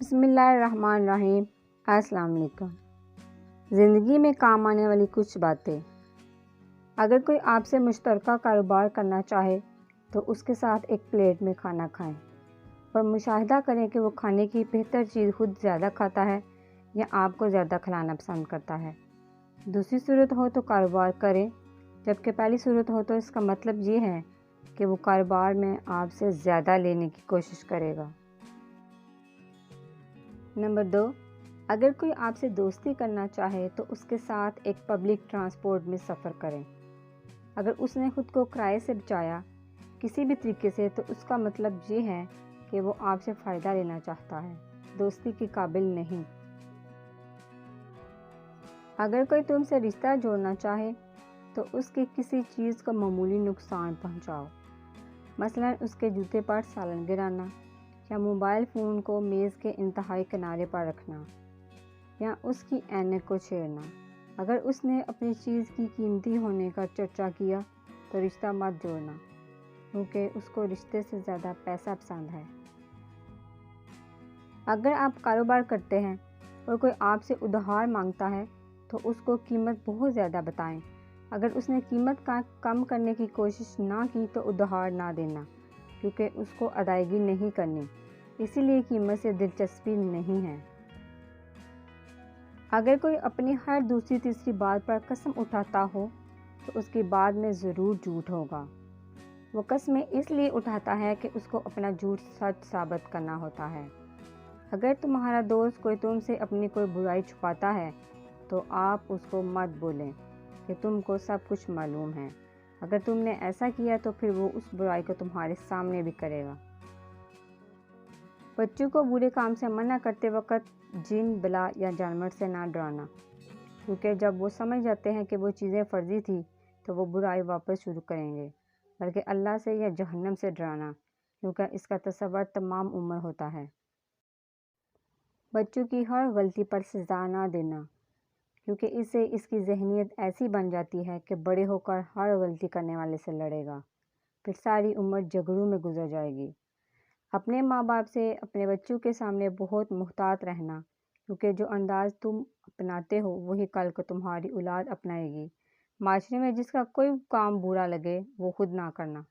بسم اللہ الرحمن الرحیم۔ السلام علیکم۔ زندگی میں کام آنے والی کچھ باتیں۔ اگر کوئی آپ سے مشترکہ کاروبار کرنا چاہے تو اس کے ساتھ ایک پلیٹ میں کھانا کھائیں اور مشاہدہ کریں کہ وہ کھانے کی بہتر چیز خود زیادہ کھاتا ہے یا آپ کو زیادہ کھلانا پسند کرتا ہے۔ دوسری صورت ہو تو کاروبار کریں، جبکہ پہلی صورت ہو تو اس کا مطلب یہ ہے کہ وہ کاروبار میں آپ سے زیادہ لینے کی کوشش کرے گا۔ نمبر 2، اگر کوئی آپ سے دوستی کرنا چاہے تو اس کے ساتھ ایک پبلک ٹرانسپورٹ میں سفر کریں۔ اگر اس نے خود کو کرائے سے بچایا کسی بھی طریقے سے تو اس کا مطلب یہ ہے کہ وہ آپ سے فائدہ لینا چاہتا ہے، دوستی کے قابل نہیں۔ اگر کوئی تم سے رشتہ جوڑنا چاہے تو اس کی کسی چیز کو معمولی نقصان پہنچاؤ، مثلا اس کے جوتے پر سالن گرانا یا موبائل فون کو میز کے انتہائی کنارے پر رکھنا یا اس کی اینک کو چھیڑنا۔ اگر اس نے اپنی چیز کی قیمتی ہونے کا چرچا کیا تو رشتہ مت جوڑنا، کیونکہ اس کو رشتے سے زیادہ پیسہ پسند ہے۔ اگر آپ کاروبار کرتے ہیں اور کوئی آپ سے ادھار مانگتا ہے تو اس کو قیمت بہت زیادہ بتائیں۔ اگر اس نے قیمت کا کم کرنے کی کوشش نہ کی تو ادھار نہ دینا، کیونکہ اس کو ادائیگی نہیں کرنی، اسی لیے قیمت سے دلچسپی نہیں ہے۔ اگر کوئی اپنی ہر دوسری تیسری بات پر قسم اٹھاتا ہو تو اس کی بات میں ضرور جھوٹ ہوگا۔ وہ قسمیں اس لیے اٹھاتا ہے کہ اس کو اپنا جھوٹ سچ ثابت کرنا ہوتا ہے۔ اگر تمہارا دوست کوئی تم سے اپنی کوئی برائی چھپاتا ہے تو آپ اس کو مت بولیں کہ تم کو سب کچھ معلوم ہے۔ اگر تم نے ایسا کیا تو پھر وہ اس برائی کو تمہارے سامنے بھی کرے گا۔ بچوں کو برے کام سے منع کرتے وقت جن، بلا یا جانور سے نہ ڈرانا، کیونکہ جب وہ سمجھ جاتے ہیں کہ وہ چیزیں فرضی تھی تو وہ برائی واپس شروع کریں گے، بلکہ اللہ سے یا جہنم سے ڈرانا، کیونکہ اس کا تصور تمام عمر ہوتا ہے۔ بچوں کی ہر غلطی پر سزا نہ دینا، کیونکہ اس سے اس کی ذہنیت ایسی بن جاتی ہے کہ بڑے ہو کر ہر غلطی کرنے والے سے لڑے گا، پھر ساری عمر جھگڑوں میں گزر جائے گی۔ اپنے ماں باپ سے اپنے بچوں کے سامنے بہت محتاط رہنا، کیونکہ جو انداز تم اپناتے ہو وہی کل کو تمہاری اولاد اپنائے گی۔ معاشرے میں جس کا کوئی کام برا لگے وہ خود نہ کرنا۔